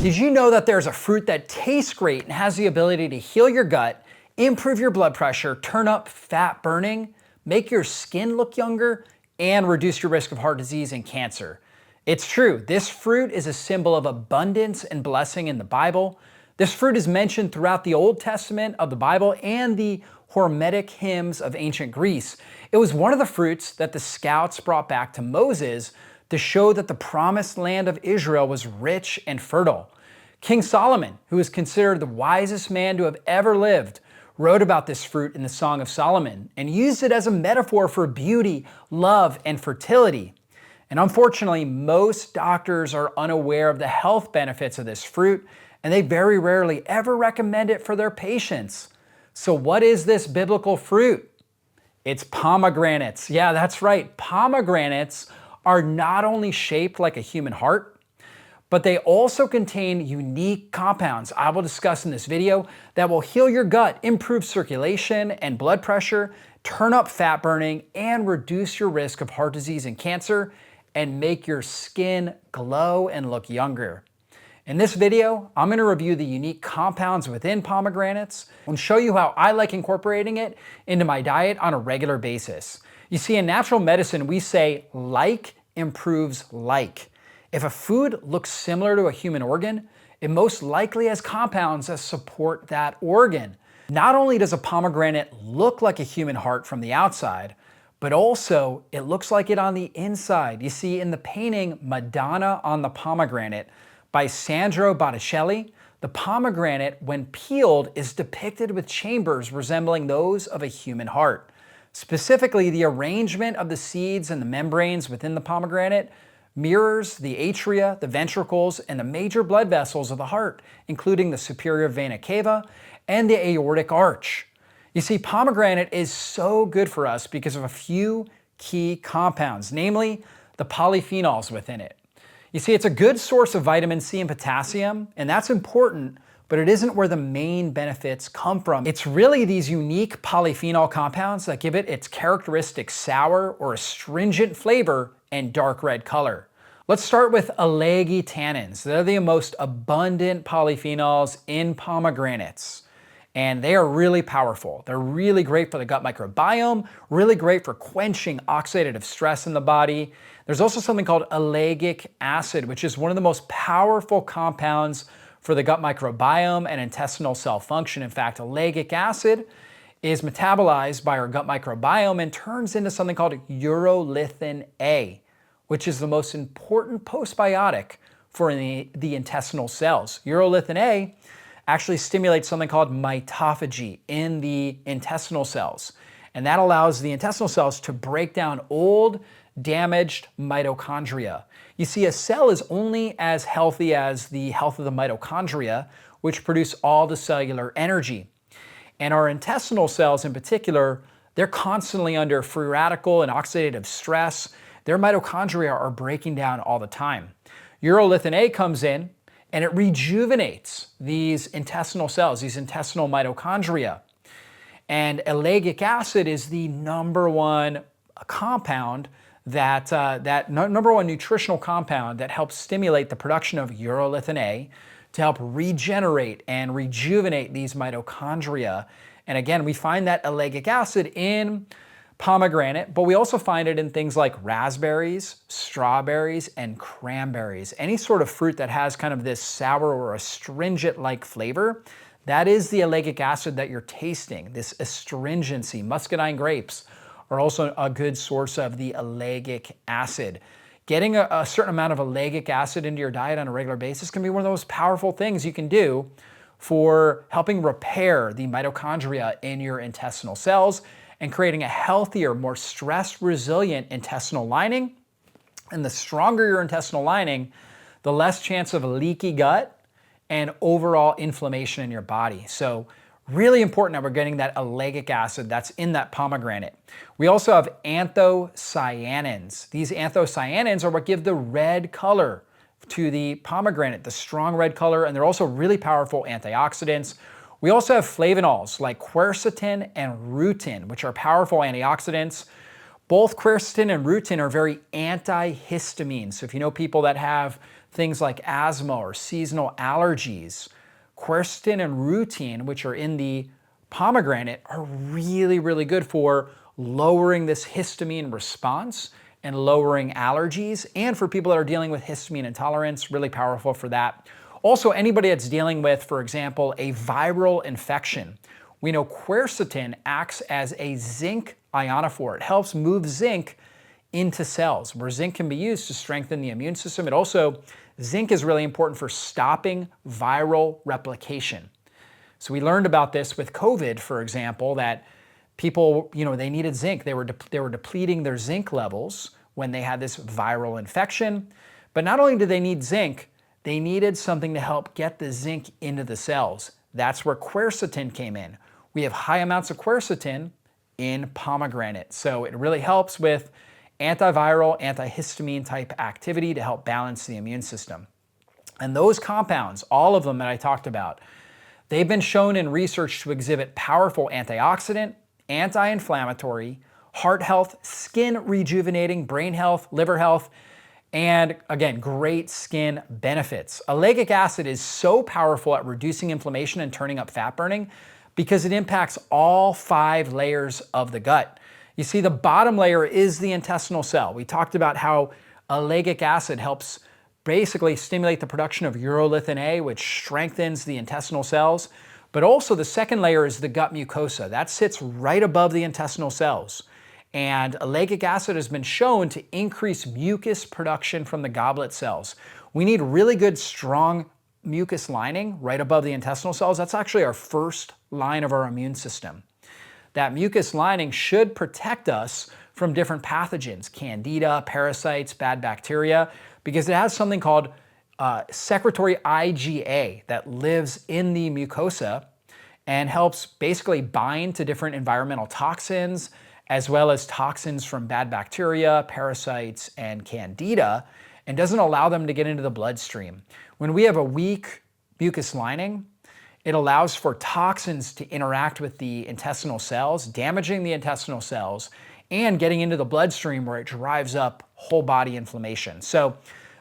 Did you know that there's a fruit that tastes great and has the ability to heal your gut, improve your blood pressure, turn up fat burning, make your skin look younger, and reduce your risk of heart disease and cancer? It's true, this fruit is a symbol of abundance and blessing in the Bible. This fruit is mentioned throughout the Old Testament of the Bible and the Homeric hymns of ancient Greece. It was one of the fruits that the scouts brought back to Moses to show that the promised land of Israel was rich and fertile. King Solomon, who is considered the wisest man to have ever lived, wrote about this fruit in the Song of Solomon and used it as a metaphor for beauty, love, and fertility. And unfortunately, most doctors are unaware of the health benefits of this fruit, and they very rarely ever recommend it for their patients. So what is this biblical fruit? It's pomegranates. Yeah, that's right. Pomegranates are not only shaped like a human heart, but they also contain unique compounds I will discuss in this video that will heal your gut, improve circulation and blood pressure, turn up fat burning, and reduce your risk of heart disease and cancer, and make your skin glow and look younger. In this video, I'm going to review the unique compounds within pomegranates and show you how I like incorporating it into my diet on a regular basis. You see, in natural medicine, we say like improves like. If a food looks similar to a human organ, it most likely has compounds that support that organ. Not only does a pomegranate look like a human heart from the outside, but also it looks like it on the inside. You see, in the painting Madonna on the Pomegranate by Sandro Botticelli, the pomegranate, when peeled, is depicted with chambers resembling those of a human heart. Specifically, the arrangement of the seeds and the membranes within the pomegranate mirrors the atria, the ventricles, and the major blood vessels of the heart, including the superior vena cava and the aortic arch. You see, pomegranate is so good for us because of a few key compounds, namely the polyphenols within it. You see, it's a good source of vitamin C and potassium, and that's important, but it isn't where the main benefits come from. It's really these unique polyphenol compounds that give it its characteristic sour or astringent flavor and dark red color. Let's start with Ellagic. They're the most abundant polyphenols in pomegranates, and they are really powerful. They're really great for the gut microbiome, really great for quenching oxidative stress in the body. There's also something called ellagic acid, which is one of the most powerful compounds for the gut microbiome and intestinal cell function. In fact, ellagic acid is metabolized by our gut microbiome and turns into something called Urolithin A, which is the most important postbiotic for the intestinal cells. Urolithin A actually stimulates something called mitophagy in the intestinal cells, and that allows the intestinal cells to break down old, damaged mitochondria. You see, a cell is only as healthy as the health of the mitochondria, which produce all the cellular energy. And our intestinal cells in particular, they're constantly under free radical and oxidative stress. Their mitochondria are breaking down all the time. Urolithin A comes in and it rejuvenates these intestinal cells, these intestinal mitochondria. And ellagic acid is the number one compound number one nutritional compound that helps stimulate the production of urolithin A to help regenerate and rejuvenate these mitochondria. And again, we find that ellagic acid in pomegranate, but we also find it in things like raspberries, strawberries, and cranberries. Any sort of fruit that has kind of this sour or astringent-like flavor, that is the ellagic acid that you're tasting, this astringency. Muscadine grapes are also a good source of the ellagic acid. Getting a certain amount of ellagic acid into your diet on a regular basis can be one of the most powerful things you can do for helping repair the mitochondria in your intestinal cells and creating a healthier, more stress-resilient intestinal lining. And the stronger your intestinal lining, the less chance of a leaky gut and overall inflammation in your body. So really important that we're getting that ellagic acid that's in that pomegranate. We also have anthocyanins. These anthocyanins are what give the red color to the pomegranate, the strong red color, and they're also really powerful antioxidants. We also have flavanols like quercetin and rutin, which are powerful antioxidants. Both quercetin and rutin are very antihistamine. So if you know people that have things like asthma or seasonal allergies. Quercetin and rutin, which are in the pomegranate, are really, really good for lowering this histamine response and lowering allergies. And for people that are dealing with histamine intolerance, really powerful for that. Also, anybody that's dealing with, for example, a viral infection. We know quercetin acts as a zinc ionophore. It helps move zinc into cells, where zinc can be used to strengthen the immune system. Zinc is really important for stopping viral replication. So we learned about this with COVID, for example, that people, they needed zinc. They were depleting their zinc levels when they had this viral infection. But not only did they need zinc, they needed something to help get the zinc into the cells. That's where quercetin came in. We have high amounts of quercetin in pomegranate. So it really helps with antiviral, antihistamine type activity to help balance the immune system. And those compounds, all of them that I talked about, they've been shown in research to exhibit powerful antioxidant, anti-inflammatory, heart health, skin rejuvenating, brain health, liver health, and again, great skin benefits. Ellagic acid is so powerful at reducing inflammation and turning up fat burning because it impacts all 5 layers of the gut. You see, the bottom layer is the intestinal cell. We talked about how ellagic acid helps basically stimulate the production of urolithin A, which strengthens the intestinal cells. But also the second layer is the gut mucosa. That sits right above the intestinal cells. And ellagic acid has been shown to increase mucus production from the goblet cells. We need really good, strong mucus lining right above the intestinal cells. That's actually our first line of our immune system. That mucus lining should protect us from different pathogens, candida, parasites, bad bacteria, because it has something called secretory IgA that lives in the mucosa and helps basically bind to different environmental toxins, as well as toxins from bad bacteria, parasites, and candida, and doesn't allow them to get into the bloodstream. When we have a weak mucus lining, it allows for toxins to interact with the intestinal cells, damaging the intestinal cells, and getting into the bloodstream where it drives up whole body inflammation. So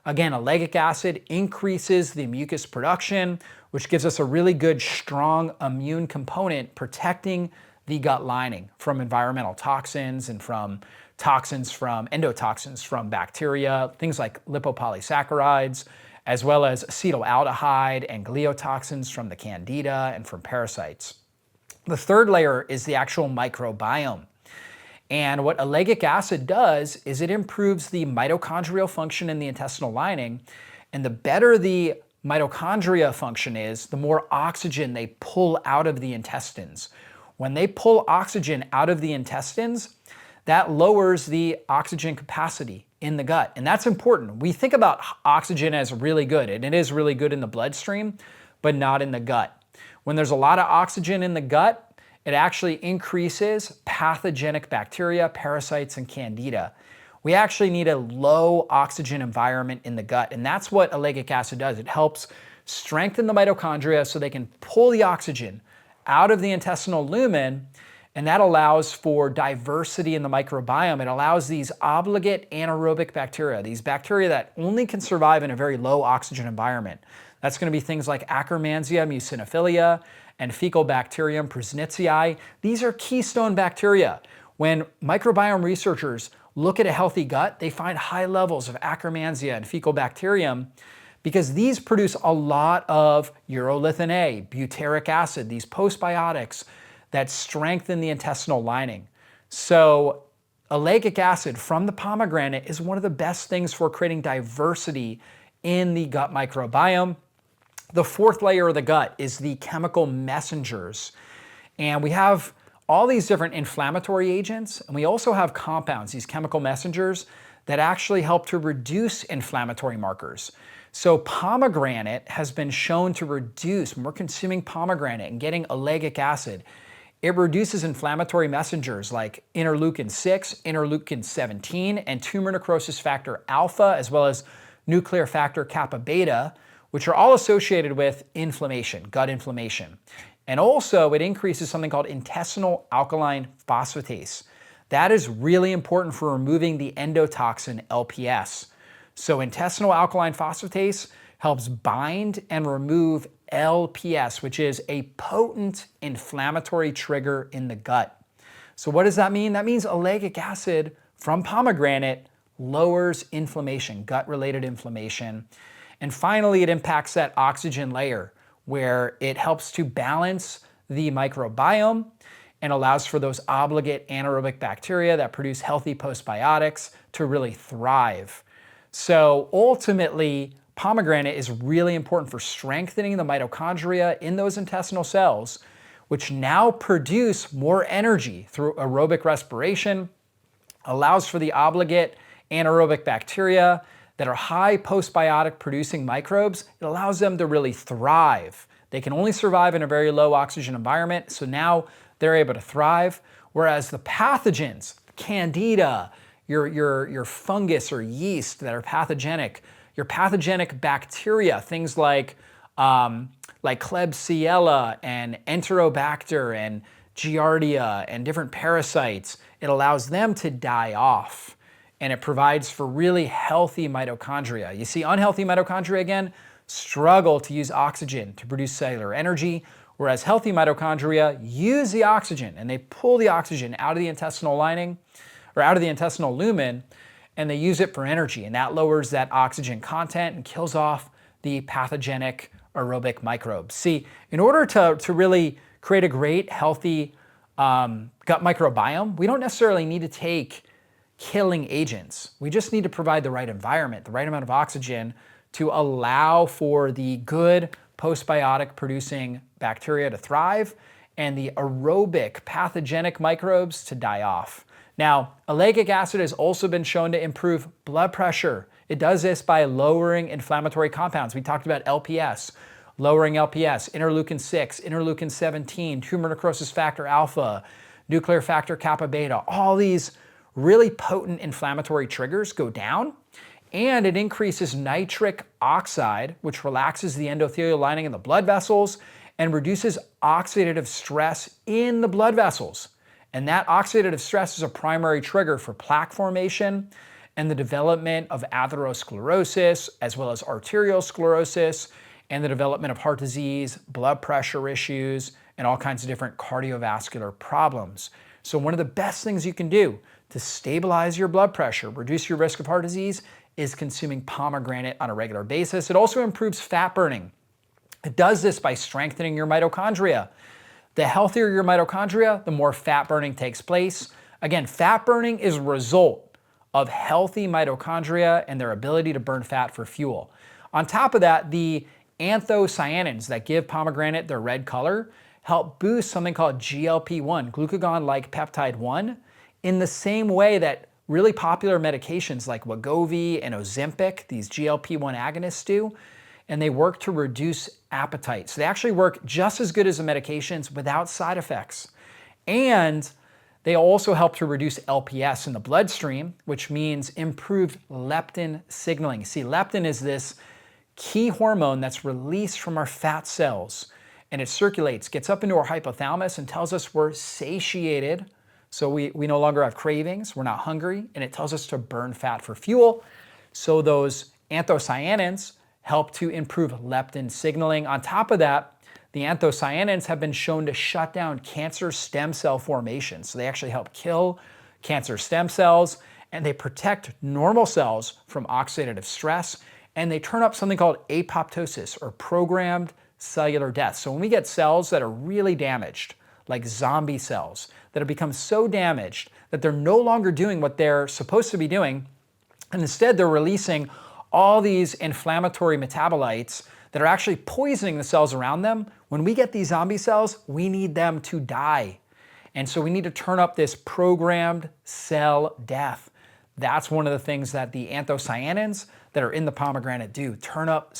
again, ellagic acid increases the mucus production, which gives us a really good, strong immune component protecting the gut lining from environmental toxins and from toxins from endotoxins from bacteria, things like lipopolysaccharides, as well as acetaldehyde and gliotoxins from the candida and from parasites. The third layer is the actual microbiome. And what ellagic acid does is it improves the mitochondrial function in the intestinal lining. And the better the mitochondria function is, the more oxygen they pull out of the intestines. When they pull oxygen out of the intestines, that lowers the oxygen capacity in the gut. And that's important. We think about oxygen as really good, and it is really good in the bloodstream, but not in the gut. When there's a lot of oxygen in the gut, it actually increases pathogenic bacteria, parasites, and candida. We actually need a low oxygen environment in the gut, and that's what ellagic acid does. It helps strengthen the mitochondria so they can pull the oxygen out of the intestinal lumen, and that allows for diversity in the microbiome. It allows these obligate anaerobic bacteria, these bacteria that only can survive in a very low oxygen environment. That's going to be things like Akkermansia mucinophilia and Faecalbacterium prausnitzii. These are keystone bacteria. When microbiome researchers look at a healthy gut, they find high levels of Akkermansia and Faecalbacterium because these produce a lot of urolithin A, butyric acid, these postbiotics that strengthen the intestinal lining. So ellagic acid from the pomegranate is one of the best things for creating diversity in the gut microbiome. The fourth layer of the gut is the chemical messengers. And we have all these different inflammatory agents, and we also have compounds, these chemical messengers, that actually help to reduce inflammatory markers. So pomegranate has been shown to reduce, when we're consuming pomegranate and getting ellagic acid, it reduces inflammatory messengers like interleukin 6, interleukin 17, and tumor necrosis factor alpha, as well as nuclear factor kappa beta, which are all associated with inflammation, gut inflammation. And also it increases something called intestinal alkaline phosphatase. That is really important for removing the endotoxin LPS. So intestinal alkaline phosphatase helps bind and remove LPS, which is a potent inflammatory trigger in the gut. So what does that mean? That means ellagic acid from pomegranate lowers inflammation, gut-related inflammation. And finally, it impacts that oxygen layer where it helps to balance the microbiome and allows for those obligate anaerobic bacteria that produce healthy postbiotics to really thrive. So ultimately, pomegranate is really important for strengthening the mitochondria in those intestinal cells, which now produce more energy through aerobic respiration, allows for the obligate anaerobic bacteria that are high postbiotic producing microbes. It allows them to really thrive. They can only survive in a very low oxygen environment, so now they're able to thrive. Whereas the pathogens, candida, your fungus or yeast that are pathogenic, your pathogenic bacteria, things like Klebsiella and Enterobacter and Giardia and different parasites, it allows them to die off. And it provides for really healthy mitochondria. You see, unhealthy mitochondria, again, struggle to use oxygen to produce cellular energy, whereas healthy mitochondria use the oxygen and they pull the oxygen out of the intestinal lining or out of the intestinal lumen, and they use it for energy, and that lowers that oxygen content and kills off the pathogenic aerobic microbes. See, in order to really create a great, healthy gut microbiome, we don't necessarily need to take killing agents. We just need to provide the right environment, the right amount of oxygen to allow for the good postbiotic producing bacteria to thrive and the aerobic pathogenic microbes to die off. Now, ellagic acid has also been shown to improve blood pressure. It does this by lowering inflammatory compounds. We talked about LPS, lowering LPS, interleukin 6, interleukin 17, tumor necrosis factor alpha, nuclear factor kappa beta. All these really potent inflammatory triggers go down, and it increases nitric oxide, which relaxes the endothelial lining in the blood vessels and reduces oxidative stress in the blood vessels. And that oxidative stress is a primary trigger for plaque formation and the development of atherosclerosis, as well as arterial sclerosis, and the development of heart disease, blood pressure issues, and all kinds of different cardiovascular problems. So one of the best things you can do to stabilize your blood pressure, reduce your risk of heart disease, is consuming pomegranate on a regular basis. It also improves fat burning. It does this by strengthening your mitochondria. The healthier your mitochondria, the more fat burning takes place. Again, fat burning is a result of healthy mitochondria and their ability to burn fat for fuel. On top of that, the anthocyanins that give pomegranate their red color help boost something called GLP-1, glucagon-like peptide 1, in the same way that really popular medications like Wegovy and Ozempic, these GLP-1 agonists do, and they work to reduce appetite. So they actually work just as good as the medications without side effects. And they also help to reduce LPS in the bloodstream, which means improved leptin signaling. See, leptin is this key hormone that's released from our fat cells, and it circulates, gets up into our hypothalamus and tells us we're satiated. So we no longer have cravings, we're not hungry, and it tells us to burn fat for fuel. So those anthocyanins help to improve leptin signaling. On top of that, the anthocyanins have been shown to shut down cancer stem cell formation. So they actually help kill cancer stem cells, and they protect normal cells from oxidative stress, and they turn up something called apoptosis, or programmed cellular death. So when we get cells that are really damaged, like zombie cells, that have become so damaged that they're no longer doing what they're supposed to be doing, and instead they're releasing all these inflammatory metabolites that are actually poisoning the cells around them. When we get these zombie cells, we need them to die. And so we need to turn up this programmed cell death. That's one of the things that the anthocyanins that are in the pomegranate do, turn up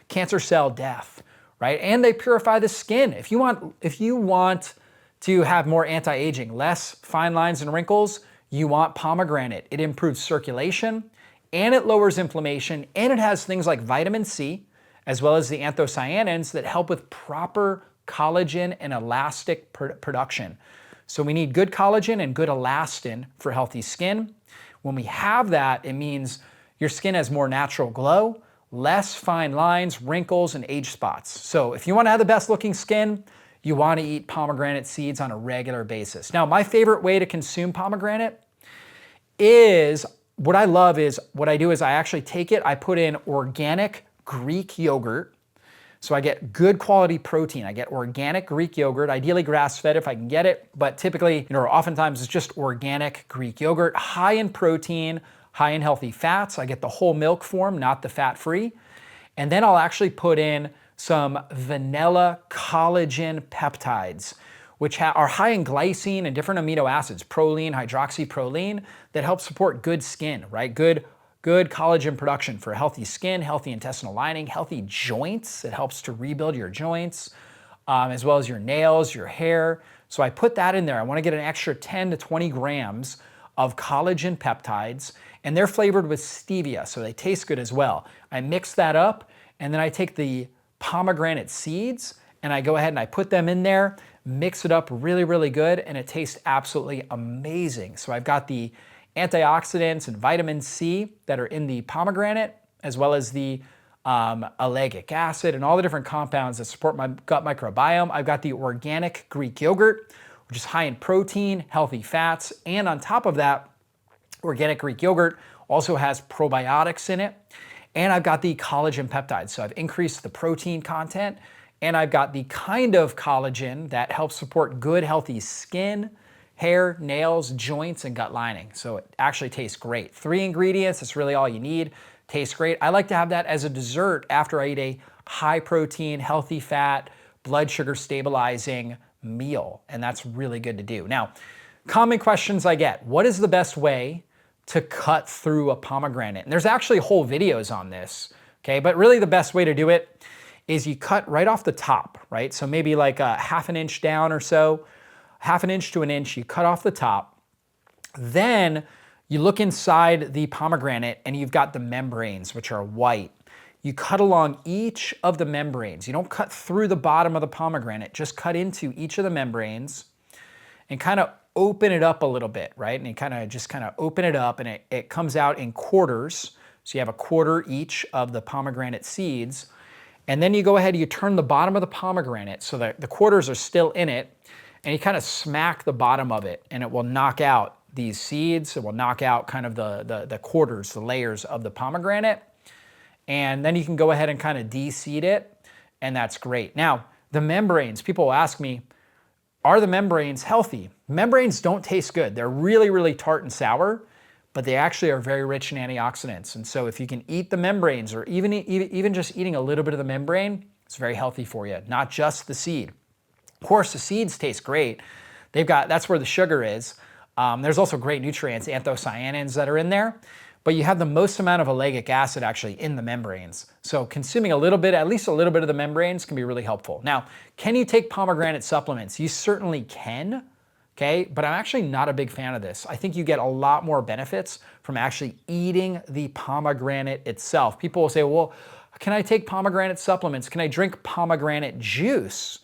cancer cell death, right? And they purify the skin. If you want to have more anti-aging, less fine lines and wrinkles, you want pomegranate. It improves circulation, and it lowers inflammation, and it has things like vitamin C, as well as the anthocyanins that help with proper collagen and elastic production. So we need good collagen and good elastin for healthy skin. When we have that, it means your skin has more natural glow, less fine lines, wrinkles, and age spots. So if you want to have the best looking skin, you want to eat pomegranate seeds on a regular basis. Now, my favorite way to consume pomegranate is, what I do is I actually take it, I put in organic Greek yogurt. So I get good quality protein. I get organic Greek yogurt, ideally grass-fed if I can get it, but typically, oftentimes it's just organic Greek yogurt, high in protein, high in healthy fats. I get the whole milk form, not the fat-free. And then I'll actually put in some vanilla collagen peptides, which are high in glycine and different amino acids, proline, hydroxyproline, that help support good skin, right? Good collagen production for healthy skin, healthy intestinal lining, healthy joints. It helps to rebuild your joints, as well as your nails, your hair. So I put that in there. I want to get an extra 10 to 20 grams of collagen peptides, and they're flavored with stevia, so they taste good as well. I mix that up, and then I take the pomegranate seeds, and I go ahead and I put them in there, mix it up really, really good, and it tastes absolutely amazing. So I've got the antioxidants and vitamin C that are in the pomegranate, as well as the ellagic acid and all the different compounds that support my gut microbiome. I've got the organic Greek yogurt, which is high in protein, healthy fats, and on top of that, organic Greek yogurt also has probiotics in it. And I've got the collagen peptides. So I've increased the protein content, and I've got the kind of collagen that helps support good, healthy skin, hair, nails, joints, and gut lining. So it actually tastes great. 3 ingredients, that's really all you need. Tastes great. I like to have that as a dessert after I eat a high protein, healthy fat, blood sugar stabilizing meal. And that's really good to do. Now, common questions I get: what is the best way to cut through a pomegranate? And there's actually whole videos on this, okay? But really the best way to do it is you cut right off the top, right? So maybe like a half an inch down or so, half an inch to an inch, you cut off the top. Then you look inside the pomegranate and you've got the membranes, which are white. You cut along each of the membranes. You don't cut through the bottom of the pomegranate, just cut into each of the membranes and kind of open it up a little bit, right? And you kind of open it up, and it comes out in quarters. So you have a quarter each of the pomegranate seeds. And then you go ahead and you turn the bottom of the pomegranate so that the quarters are still in it, and you kind of smack the bottom of it, and it will knock out these seeds. It will knock out kind of the quarters, the layers of the pomegranate. And then you can go ahead and kind of de-seed it, and that's great. Now, the membranes, people will ask me, are the membranes healthy? Membranes don't taste good. They're really, really tart and sour, but they actually are very rich in antioxidants. And so if you can eat the membranes, or even just eating a little bit of the membrane, it's very healthy for you, not just the seed. Of course, the seeds taste great. That's where the sugar is. There's also great nutrients, anthocyanins, that are in there, but you have the most amount of ellagic acid actually in the membranes. So consuming a little bit, at least a little bit of the membranes, can be really helpful. Now, can you take pomegranate supplements? You certainly can, okay? But I'm actually not a big fan of this. I think you get a lot more benefits from actually eating the pomegranate itself. People will say, well, can I take pomegranate supplements? Can I drink pomegranate juice?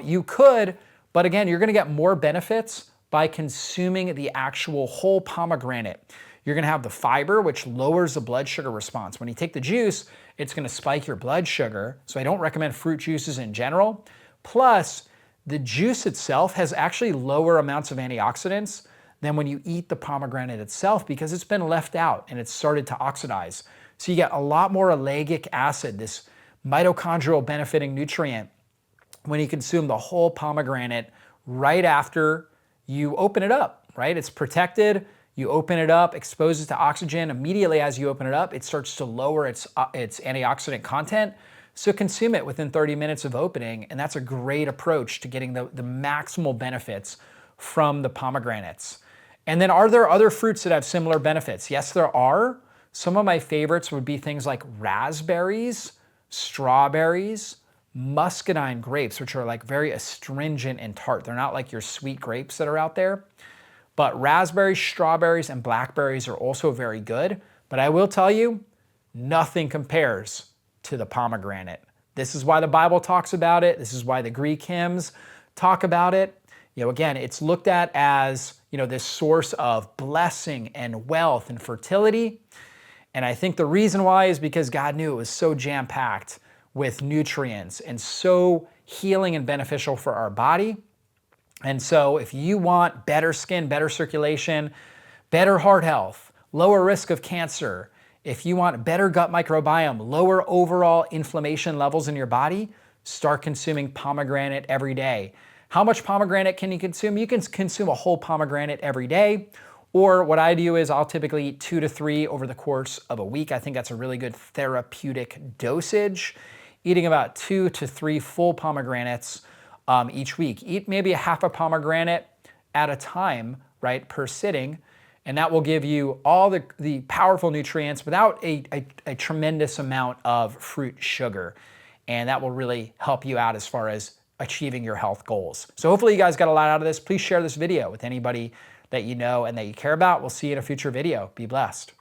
You could, but again, you're gonna get more benefits by consuming the actual whole pomegranate. You're gonna have the fiber, which lowers the blood sugar response. When you take the juice, it's gonna spike your blood sugar. So I don't recommend fruit juices in general. Plus, the juice itself has actually lower amounts of antioxidants than when you eat the pomegranate itself, because it's been left out and it's started to oxidize. So you get a lot more ellagic acid, this mitochondrial benefiting nutrient, when you consume the whole pomegranate right after you open it up, right? It's protected. You open it up, expose it to oxygen. Immediately as you open it up, it starts to lower its antioxidant content. So consume it within 30 minutes of opening, and that's a great approach to getting the maximal benefits from the pomegranates. And then, are there other fruits that have similar benefits? Yes, there are. Some of my favorites would be things like raspberries, strawberries, muscadine grapes, which are like very astringent and tart. They're not like your sweet grapes that are out there. But raspberries, strawberries, and blackberries are also very good. But I will tell you, nothing compares to the pomegranate. This is why the Bible talks about it. This is why the Greek hymns talk about it. Again, it's looked at as, this source of blessing and wealth and fertility. And I think the reason why is because God knew it was so jam-packed with nutrients and so healing and beneficial for our body. And so if you want better skin, better circulation, better heart health, lower risk of cancer, if you want better gut microbiome, lower overall inflammation levels in your body, start consuming pomegranate every day. How much pomegranate can you consume? You can consume a whole pomegranate every day. Or what I do is I'll typically eat 2 to 3 over the course of a week. I think that's a really good therapeutic dosage. Eating about 2 to 3 full pomegranates each week. Eat maybe a half a pomegranate at a time, right, per sitting. And that will give you all the powerful nutrients without a tremendous amount of fruit sugar. And that will really help you out as far as achieving your health goals. So hopefully you guys got a lot out of this. Please share this video with anybody that you know and that you care about. We'll see you in a future video. Be blessed.